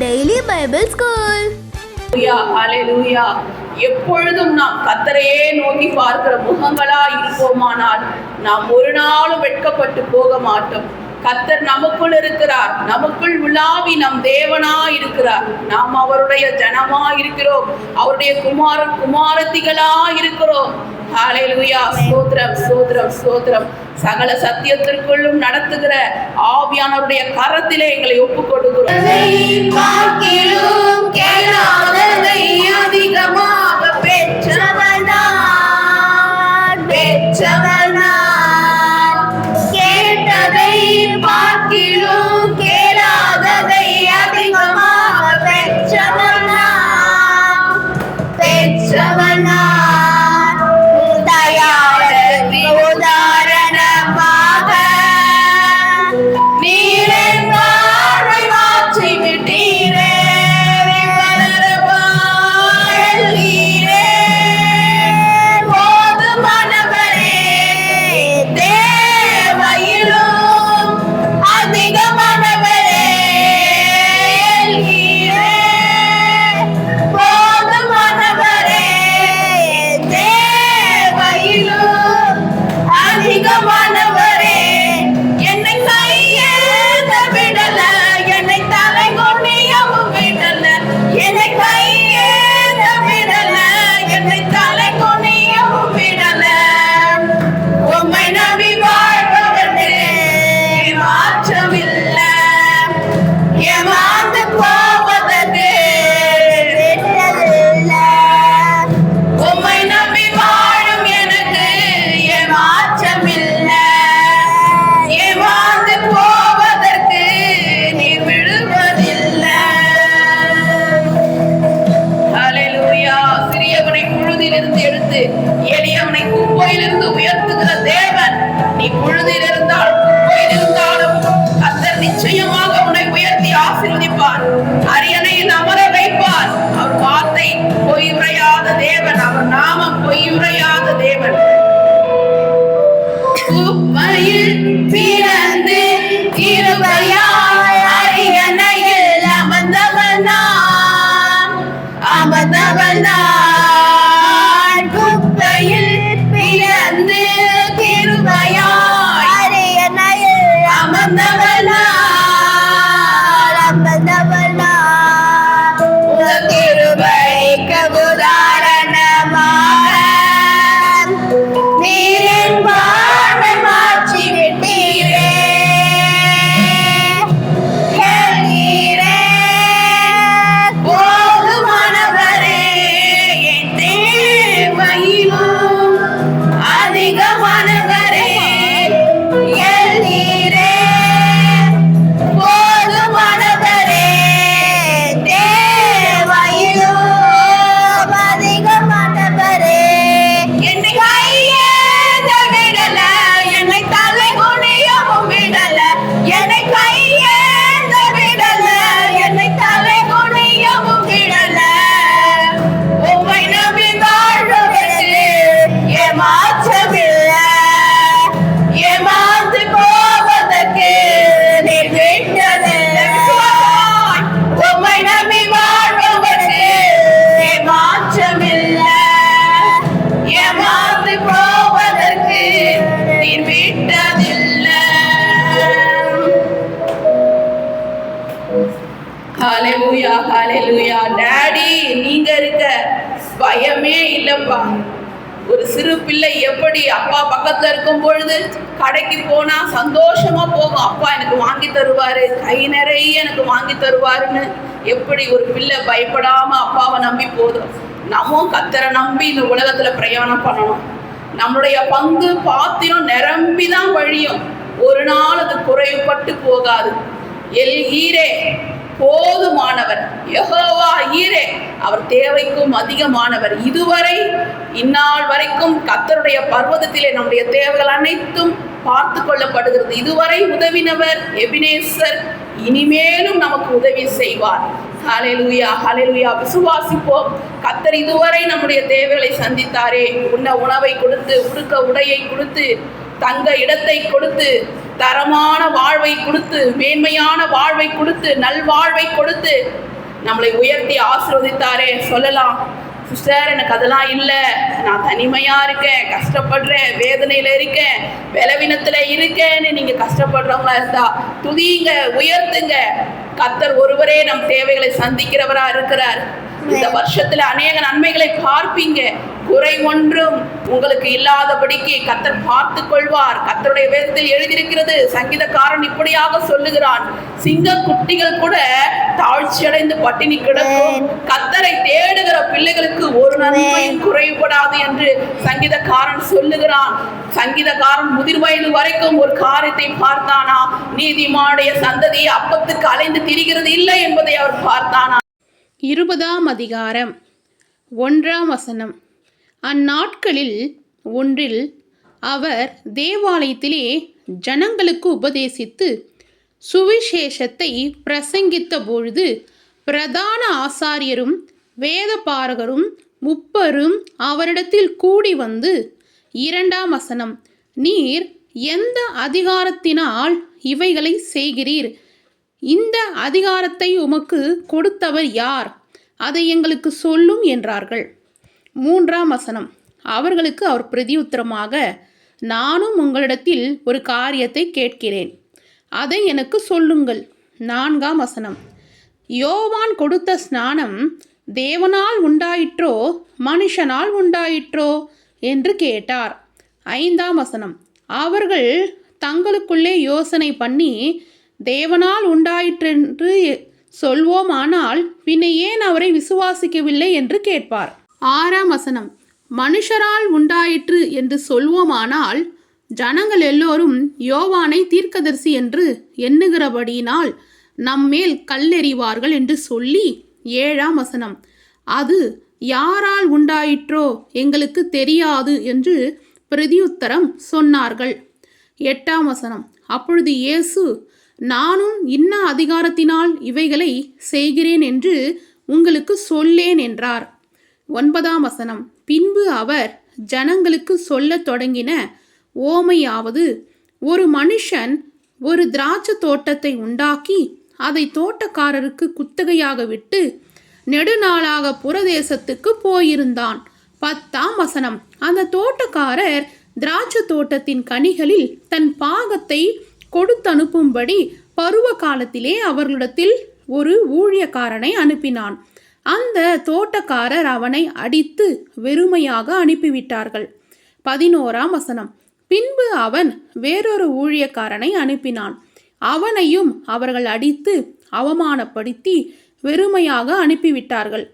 Daily Bible school. ஹல்லேலூயா. எப்பொழுதும் நாம் கர்த்தரையே நோக்கி பார்க்கிற முகங்களா இருப்போமானால் நாம் ஒரு நாளும் வெட்கப்பட்டு போக மாட்டோம். கர்த்தர் நமக்குள் இருக்கிறார், நமக்குள் உலாவி நம் தேவனா இருக்கிறார். நாம் அவருடைய ஜனமா இருக்கிறோம், அவருடைய குமாரத்திகளா இருக்கிறோம். ஹல்லேலூயா. ஸ்தோத்திரம் ஸ்தோத்திரம் ஸ்தோத்திரம். சகல சத்தியத்திற்குள்ளும் நடத்துகிற ஆவியானவருடைய கரத்திலே எங்களை ஒப்புக் கொடுக்கிறோம். அதிகமாக கேட்டதை பார்க்கிலும் கேளாததை அதிகமாக பெற்றவனா எடுத்து எளியவனை குப்பையிலிருந்து உயர்த்துகிற தேவன். நீ புழுதியில் இருந்தாலும் குப்பையில் இருந்தாலும் கர்த்தர் நிச்சயமாக உன்னை உயர்த்தி ஆசீர்வதிப்பார், அரியணையில் அமர வைப்பார். அவர் வார்த்தை பொய் உரையாத தேவன், அவர் நாமம் பொய் உரையாத தேவன். குப்பையில் பிறந்து கிருபையாய் அரியணையில் அமர்ந்தவன் நான், அமர்ந்தவன் நான். ஹல்லேலூயா ஹல்லேலூயா. டாடி நீங்க இருக்க பயமே இல்லப்பா. ஒரு சிறு பிள்ளை எப்படி அப்பா பக்கத்துல இருக்கும் பொழுது கடைக்கு போனா சந்தோஷமா போகும், அப்பா எனக்கு வாங்கி தருவாரு, கை நிறைய எனக்கு வாங்கி தருவாருன்னு எப்படி ஒரு பிள்ளை பயப்படாம அப்பாவை நம்பி போதும். நம்மும் கர்த்தரை நம்பி இந்த உலகத்துல பிரயாணம் பண்ணணும். நம்மளுடைய பங்கு பாத்திரம் நிரம்பிதான் வழியும், ஒரு நாள் அது குறைவுபட்டு போகாது. எல் ஈரே போதுமானவர், யெகோவா ஈரே அவர் தேவைக்கும் அதிகமானவர். இதுவரை இந்நாள் வரைக்கும் கர்த்தருடைய பர்வதத்திலே நம்முடைய தேவைகள் அனைத்தும் பார்த்து கொள்ளப்படுகிறது. இதுவரை உதவினவர் எபினேசர், இனிமேலும் நமக்கு உதவி செய்வார். ஹல்லேலூயா ஹல்லேலூயா. விசுவாசிப்போம். கர்த்தர் இதுவரை நம்முடைய தேவைகளை சந்தித்தாரே, உண்ண உணவை கொடுத்து, உடுக்க உடையை கொடுத்து, தங்க இடத்தை கொடுத்து, தரமான வாழ்வை கொடுத்து, மேன்மையான வாழ்வை கொடுத்து, நல்வாழ்வை கொடுத்து நம்மளை உயர்த்தி ஆசீர்வதித்தாரே. சொல்லலாம், சிஸ்டர் எனக்கு அதெல்லாம் இல்லை, நான் தனிமையாக இருக்கேன், கஷ்டப்படுறேன், வேதனையில் இருக்கேன், பலவீனத்தில் இருக்கேன்னு நீங்கள் கஷ்டப்படுறவங்களா இருந்தா துதியுங்க, உயர்த்துங்க. கர்த்தர் ஒருவரே நம் தேவைகளை சந்திக்கிறவரா இருக்கிறார். இந்த வருஷத்துல அநேக நன்மைகளை பார்ப்பீங்க. குறை ஒன்றும் உங்களுக்கு இல்லாதபடிக்கு கர்த்தர் பார்த்து கொள்வார். கர்த்தருடைய வேதத்தில் எழுதியிருக்கிறது. சங்கீதக்காரன் இப்படியாக சொல்லுகிறான், சிங்க குட்டிகள் கூட தாழ்ச்சி அடைந்து பட்டினி கிடக்கும், கர்த்தரை தேடுகிற பிள்ளைகளுக்கு ஒரு நன்மையும் குறைபடாது என்று சங்கீதக்காரன் சொல்லுகிறான். சங்கீதக்காரன் முதிர் வயது வரைக்கும் ஒரு காரியத்தை பார்த்தானா, நீதிமானுடைய சந்ததி அப்பத்துக்கு அலைந்து திரிகிறது இல்லை என்பதை அவர் பார்த்தானா. 20ஆம் அதிகாரம் 1ஆம் வசனம். அந்நாட்களில் ஒன்றில் அவர் தேவாலயத்திலே ஜனங்களுக்கு உபதேசித்து சுவிசேஷத்தை பிரசங்கித்த பொழுது பிரதான ஆசாரியரும் வேதபாரகரும் முப்பரும் அவரிடத்தில் கூடி வந்து, 2ஆம் வசனம், நீர் எந்த அதிகாரத்தினால் இவைகளை செய்கிறீர்? இந்த அதிகாரத்தை உமக்கு கொடுத்தவர் யார்? அதை எங்களுக்கு சொல்லும் என்றார்கள். 3ஆம் வசனம். அவர்களுக்கு அவர் பிரதியுத்தரமாக, நானும் உங்களிடத்தில் ஒரு காரியத்தை கேட்கிறேன், அதை எனக்கு சொல்லுங்கள். 4ஆம் வசனம். யோவான் கொடுத்த ஸ்நானம் தேவனால் உண்டாயிற்றோ மனுஷனால் உண்டாயிற்றோ என்று கேட்டார். 5ஆம் வசனம். அவர்கள் தங்களுக்குள்ளே யோசனை பண்ணி, தேவனால் உண்டாயிற்றென்று சொல்வோமானால் பின்ன ஏன் அவரை விசுவாசிக்கவில்லை என்று கேட்பார். 6ஆம் வசனம். மனுஷரால் உண்டாயிற்று என்று சொல்வோமானால் ஜனங்கள் எல்லோரும் யோவானை தீர்க்கதரிசி என்று எண்ணுகிறபடியினால் நம்மேல் கல்லெறிவார்கள் என்று சொல்லி 7ஆம் வசனம். அது யாரால் உண்டாயிற்றோ எங்களுக்கு தெரியாது என்று பிரதியுத்தரம் சொன்னார்கள். 8ஆம் வசனம். அப்பொழுது இயேசு, நானும் இன்ன அதிகாரத்தினால் இவைகளை செய்கிறேன் என்று உங்களுக்கு சொல்லேன் என்றார். 9ஆம் வசனம். பின்பு அவர் ஜனங்களுக்கு சொல்லத் தொடங்கின ஓமையாவது, ஒரு மனுஷன் ஒரு திராட்சை தோட்டத்தை உண்டாக்கி அதை தோட்டக்காரருக்கு குத்தகையாக விட்டு நெடுநாளாக புறதேசத்துக்கு போயிருந்தான். 10ஆம் வசனம். அந்த தோட்டக்காரர் திராட்சை தோட்டத்தின் கனிகளில் தன் பாகத்தை கொடுத்தனுப்பும்படி பருவ காலத்திலே அவர்களிடத்தில் ஒரு ஊழியக்காரனை அனுப்பினான். அந்த தோட்டக்காரர் அவனை அடித்து வெறுமையாக அனுப்பிவிட்டார்கள். 11ஆம் வசனம். பின்பு அவன் வேறொரு ஊழியக்காரனை அனுப்பினான். அவனையும் அவர்கள் அடித்து அவமானப்படுத்தி வெறுமையாக அனுப்பிவிட்டார்கள்.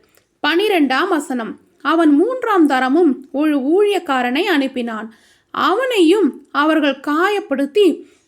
12ஆம் வசனம். அவன் 3ஆம் தரமும் ஒரு ஊழியக்காரனை அனுப்பினான். அவனையும் அவர்கள் காயப்படுத்தி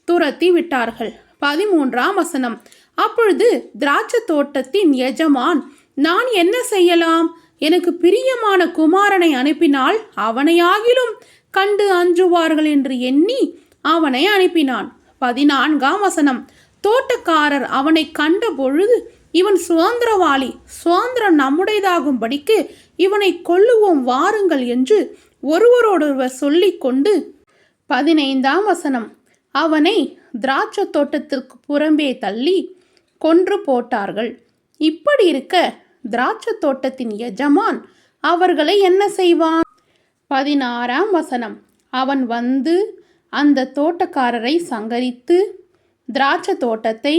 துரத்தி விட்டார்கள். 13ஆம் வசனம். அப்பொழுது திராட்சை தோட்டத்தின் எஜமான், நான் என்ன செய்யலாம்? எனக்கு பிரியமான குமாரனை அனுப்பினால் அவனையாகிலும் கண்டு அஞ்சுவார்கள் என்று எண்ணி அவனை அனுப்பினான். 14ஆம் வசனம். தோட்டக்காரர் அவனை கண்ட பொழுது, இவன் சுதந்திரவாளி, சுதந்திரம் நம்முடையதாகும்படிக்கு இவனை கொல்லுவோம் வாருங்கள் என்று ஒருவரோடொருவர் சொல்லிக்கொண்டு 15ஆம் வசனம். அவனை திராட்சை தோட்டத்திற்கு புறம்பே தள்ளி கொன்று போட்டார்கள். இப்படி இருக்க திராட்சை தோட்டத்தின் எஜமான் அவர்களை என்ன செய்வான்? 16ஆம் வசனம். அவன் வந்து அந்த தோட்டக்காரரை சங்கரித்து திராட்சை தோட்டத்தை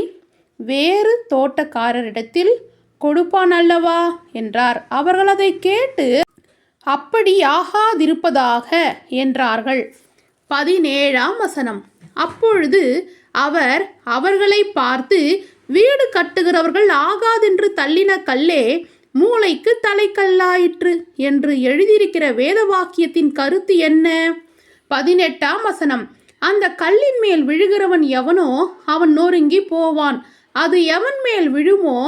வேறு தோட்டக்காரரிடத்தில் கொடுப்பான் அல்லவா என்றார். அவர்கள் அதை கேட்டு அப்படியாகாதிருப்பதாக என்றார்கள். 17ஆம் வசனம். அப்பொழுது அவர் அவர்களை பார்த்து, வீடு கட்டுகிறவர்கள் ஆகாதென்று தள்ளின கல்லே மூளைக்கு தலைக்கல்லாயிற்று என்று எழுதியிருக்கிற வேத வாக்கியத்தின் கருத்து என்ன? 18ஆம் வசனம். அந்த கல்லின் மேல் விழுகிறவன் எவனோ அவன் நொறுங்கி போவான், அது எவன் மேல் விழுமோ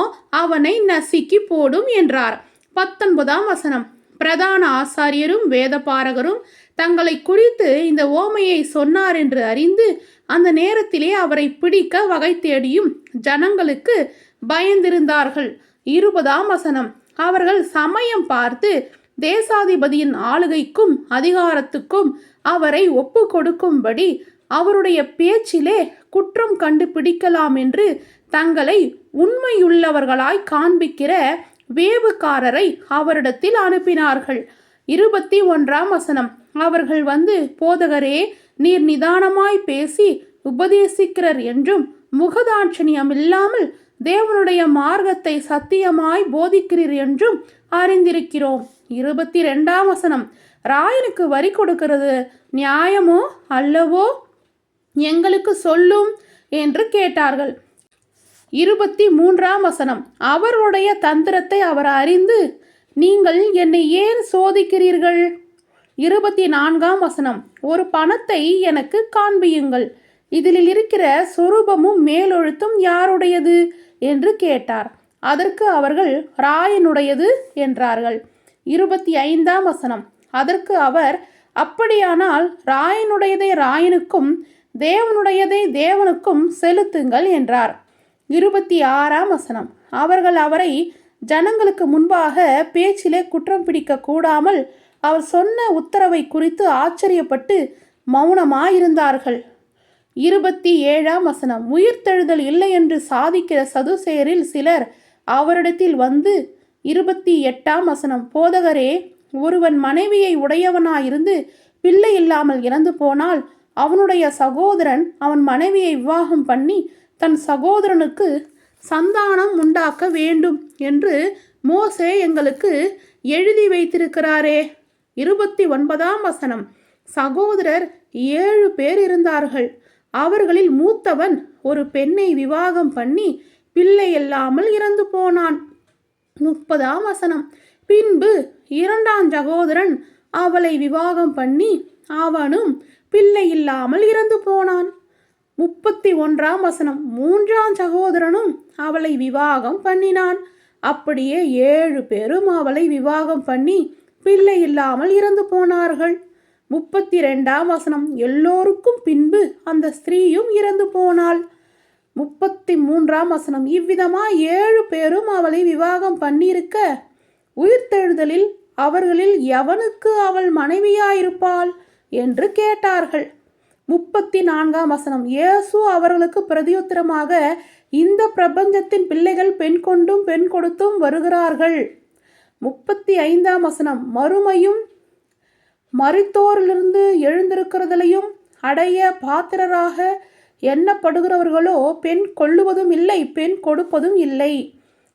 அவனை நசுக்கி போடும் என்றார். 19ஆம் வசனம். பிரதான ஆசாரியரும் வேதபாரகரும் தங்களை குறித்து இந்த ஓமையை சொன்னார் என்று அறிந்து அந்த நேரத்திலே அவரை பிடிக்க வகை தேடியும் ஜனங்களுக்கு பயந்திருந்தார்கள். 20ஆம் வசனம். அவர்கள் சமயம் பார்த்து தேசாதிபதியின் ஆளுகைக்கும் அதிகாரத்துக்கும் அவரை ஒப்பு கொடுக்கும்படி அவருடைய பேச்சிலே குற்றம் கண்டுபிடிக்கலாம் என்று தங்களை உண்மையுள்ளவர்களாய் காண்பிக்கிற வேவுக்காரரை அவரிடத்தில் அனுப்பினார்கள். 21 அவர்கள் வந்து, போதகரே, நீர் நிதானமாய் பேசி உபதேசிக்கிறர் என்றும் முகதாட்சணியம் இல்லாமல் தேவனுடைய மார்க்கத்தை சத்தியமாய் போதிக்கிறீர் என்றும் அறிந்திருக்கிறோம். 22 ராயனுக்கு வரி கொடுக்கிறது நியாயமோ அல்லவோ எங்களுக்கு சொல்லும் என்று கேட்டார்கள். 23 அவருடைய தந்திரத்தை அவர் அறிந்து, நீங்கள் என்னை ஏன் சோதிக்கிறீர்கள்? 24 ஒரு பணத்தை எனக்கு காண்பியுங்கள், இதில் இருக்கிற சொரூபமும் மேலெழுத்தும் யாருடையது என்று கேட்டார். அதற்கு அவர்கள் ராயனுடையது என்றார்கள். 25 அதற்கு அவர், அப்படியானால் ராயனுடையதை ராயனுக்கும் தேவனுடையதை தேவனுக்கும் செலுத்துங்கள் என்றார். 26 அவர்கள் அவரை ஜனங்களுக்கு முன்பாக பேச்சிலே குற்றம் பிடிக்க கூடாமல் அவர் சொன்ன உத்தரவை குறித்து ஆச்சரியப்பட்டு மௌனமாயிருந்தார்கள். 27 உயிர்த்தெழுதல் இல்லை என்று சாதிக்கிற சதுசேயரில் சிலர் அவரிடத்தில் வந்து, 28 போதகரே, ஒருவன் மனைவியை உடையவனாயிருந்து பிள்ளை இல்லாமல் இறந்து போனால் அவனுடைய சகோதரன் அவன் மனைவியை விவாகம் பண்ணி தன் சகோதரனுக்கு சந்தானம் உண்டாக்க வேண்டும் என்று மோசே எங்களுக்கு எழுதி வைத்திருக்கிறாரே. 29 சகோதரர் 7 பேர் இருந்தார்கள். அவர்களில் மூத்தவன் ஒரு பெண்ணை விவாகம் பண்ணி பிள்ளை இல்லாமல் இறந்து போனான். 30 பின்பு 2ஆம் சகோதரன் அவளை விவாகம் பண்ணி அவனும் பிள்ளை இல்லாமல் இறந்து போனான். 31 3ஆம் சகோதரனும் அவளை விவாகம் பண்ணினான். அப்படியே 7 பேரும் அவளை விவாகம் பண்ணி பிள்ளை இல்லாமல் இறந்து போனார்கள். 32 எல்லோருக்கும் பின்பு அந்த ஸ்திரீயும் இறந்து போனாள். 33 இவ்விதமாய் 7 பேரும் அவளை விவாகம் பண்ணியிருக்க உயிர்த்தெழுதலில் அவர்களில் எவனுக்கு அவள் மனைவியாயிருப்பாள் என்று கேட்டார்கள். 34 இயேசு அவர்களுக்கு பிரதியுத்தரமாக, இந்த பிரபஞ்சத்தின் பிள்ளைகள் பெண் கொண்டும் பெண் கொடுத்தும் வருகிறார்கள். 35 மறுமையும் மரித்தோரிலிருந்து எழுந்திருக்கிறதிலையும் அடைய பாத்திரராக எண்ணப்படுகிறவர்களோ பெண் கொள்ளுவதும் இல்லை, பெண் கொடுப்பதும் இல்லை.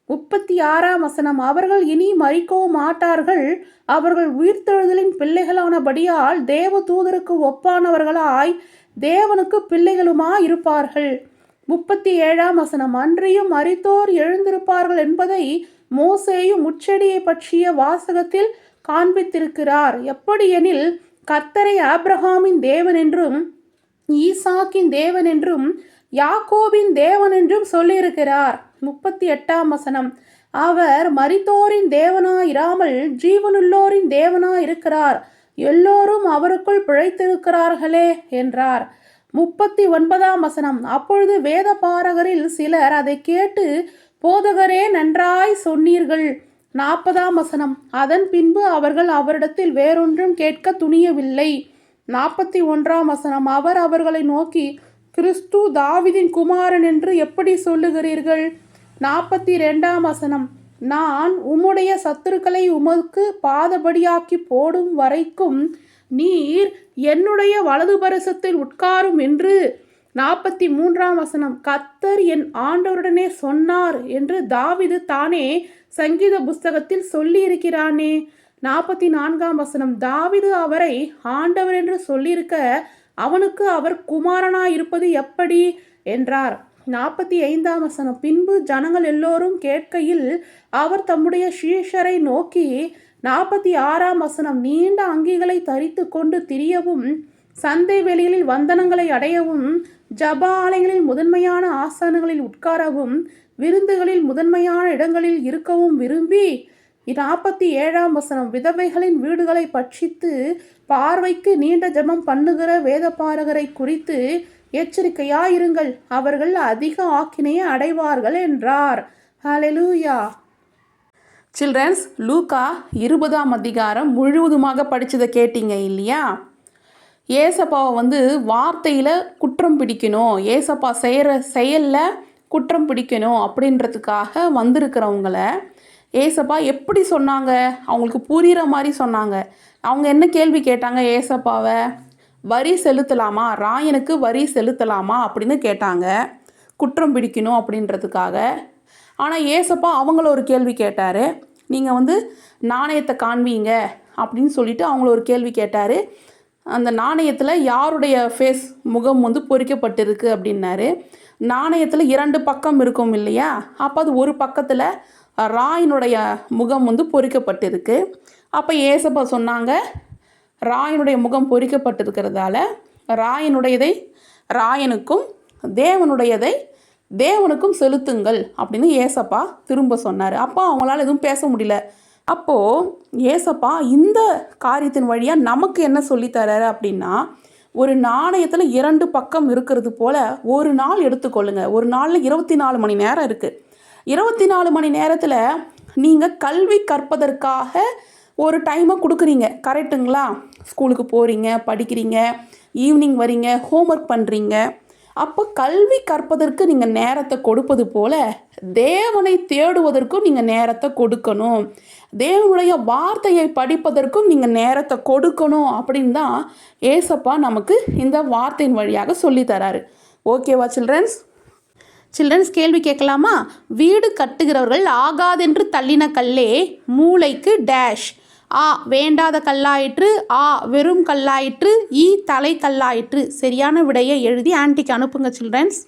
36 அவர்கள் இனி மரிக்கவும் மாட்டார்கள், அவர்கள் உயிர்த்தெழுதலின் பிள்ளைகளானபடியால் தேவ தூதருக்கு ஒப்பானவர்களாய் தேவனுக்கு பிள்ளைகளுமாயிருப்பார்கள். 37 அன்றியும் மரித்தோர் எழுந்திருப்பார்கள் என்பதை மோசேயும் முச்செடியை பற்றிய வாசகத்தில் காண்பித்திருக்கிறார். எப்படியெனில் கர்த்தரை ஆபிரகாமின் தேவன் என்றும் ஈசாக்கின் தேவன் என்றும் யாக்கோபின் தேவன் என்றும் சொல்லியிருக்கிறார். 38 அவர் மரித்தோரின் தேவனாயிராமல் ஜீவனுள்ளோரின் தேவனாயிருக்கிறார், எல்லோரும் அவருக்குள் பிழைத்திருக்கிறார்களே என்றார். 39 அப்பொழுது வேத பாரகரில் சிலர் அதை கேட்டு, போதகரே, நன்றாய் சொன்னீர்கள். 40 அதன் பின்பு அவர்கள் அவரிடத்தில் வேறொன்றும் கேட்க துணியவில்லை. 41 அவர் அவர்களை நோக்கி, கிறிஸ்து தாவீதின் குமாரன் என்று எப்படி சொல்லுகிறீர்கள்? 42 நான் உம்முடைய சத்துருக்களை உமக்கு பாதபடியாக்கி போடும் வரைக்கும் நீர் என்னுடைய வலது பரிசத்தில் உட்காரும் என்று. 43 கர்த்தர் என் ஆண்டவருடனே சொன்னார் என்று தாவீது தானே சங்கீத புஸ்தகத்தில் சொல்லியிருக்கிறானே. 44 தாவீது அவரை ஆண்டவர் என்று சொல்லியிருக்க அவனுக்கு அவர் குமாரனாயிருப்பது எப்படி என்றார். 45 பின்பு ஜனங்கள் எல்லோரும் கேட்கையில் அவர் தம்முடைய சீஷரை நோக்கி, 46 நீண்ட அங்கிகளை தரித்து கொண்டு திரியவும், சந்தை வெளிகளில் வந்தனங்களை அடையவும், ஜப ஆலயங்களில் முதன்மையான ஆசனங்களில் உட்காரவும், விருந்துகளில் முதன்மையான இடங்களில் இருக்கவும் விரும்பி, 47 விதவைகளின் வீடுகளை பட்சித்து பார்வைக்கு நீண்ட ஜெபம் பண்ணுகிற வேதபாரகரை குறித்து எச்சரிக்கையாயிருங்கள், அவர்கள் அதிக ஆக்கினையை அடைவார்கள் என்றார். ஹல்லேலூயா. சில்ட்ரன்ஸ், லூக்கா 20ஆம் அதிகாரம் முழுவதுமாக படித்ததை கேட்டீங்க இல்லையா? ஏசப்பாவை வார்த்தையில் குற்றம் பிடிக்கணும், ஏசப்பா செய்கிற செயலில் குற்றம் பிடிக்கணும் அப்படின்றதுக்காக வந்திருக்கிறவங்கள ஏசப்பா எப்படி சொன்னாங்க? அவங்களுக்கு புரிகிற மாதிரி சொன்னாங்க. அவங்க என்ன கேள்வி கேட்டாங்க ஏசப்பாவை? வரி செலுத்தலாமா, ராயனுக்கு வரி செலுத்தலாமா அப்படின்னு கேட்டாங்க, குற்றம் பிடிக்கணும் அப்படின்றதுக்காக. ஆனால் ஏசப்பா அவங்கள ஒரு கேள்வி கேட்டார். நீங்கள் நாணயத்தை காண்பீங்க அப்படின்னு சொல்லிட்டு அவங்கள ஒரு கேள்வி கேட்டார். அந்த நாணயத்தில் யாருடைய முகம் பொறிக்கப்பட்டிருக்கு அப்படின்னாரு. நாணயத்தில் 2 பக்கம் இருக்கும் இல்லையா? அப்போ அது ஒரு பக்கத்தில் ராயனுடைய முகம் பொறிக்கப்பட்டிருக்கு. அப்போ ஏசப்பா சொன்னாங்க, ராயனுடைய முகம் பொறிக்கப்பட்டிருக்கிறதால ராயனுடையதை ராயனுக்கும் தேவனுடையதை தேவனுக்கும் செலுத்துங்கள் அப்படின்னு ஏசப்பா திரும்ப சொன்னார். அப்போ அவங்களால எதுவும் பேச முடியல. அப்போது ஏசப்பா இந்த காரியத்தின் வழியாக நமக்கு என்ன சொல்லித்தராரு அப்படின்னா, ஒரு நாணயத்தில் 2 பக்கம் இருக்கிறது போல் ஒரு நாள் எடுத்துக்கொள்ளுங்க. ஒரு நாளில் 24 மணி நேரம் இருக்குது. 24 மணி நேரத்தில் நீங்கள் கல்வி கற்பதற்காக ஒரு டைமை கொடுக்குறீங்க, கரெக்டுங்களா? ஸ்கூலுக்கு போகிறீங்க, படிக்கிறீங்க, ஈவினிங் வரீங்க, ஹோம்ஒர்க் பண்ணுறீங்க. அப்போ கல்வி கற்பதற்கு நீங்கள் நேரத்தை கொடுப்பது போல் தேவனை தேடுவதற்கும் நீங்கள் நேரத்தை கொடுக்கணும், தேவனுடைய வார்த்தையை படிப்பதற்கும் நீங்கள் நேரத்தை கொடுக்கணும் அப்படின்னு தான் ஏசப்பா நமக்கு இந்த வார்த்தையின் வழியாக சொல்லித்தராரு. ஓகேவா சில்ட்ரன்ஸ்? கேள்வி கேட்கலாமா? வீடு கட்டுகிறவர்கள் ஆகாதென்று தள்ளின கல்லே மூளைக்கு டேஷ். ஆ வேண்டாத கல்லாயிற்று, ஆ வெறும் கல்லாயிற்று, ஈ தலை கல்லாயிற்று. சரியான விடையை எழுதி ஆன்ட்டிக்கு அனுப்புங்க சில்ட்ரன்ஸ்.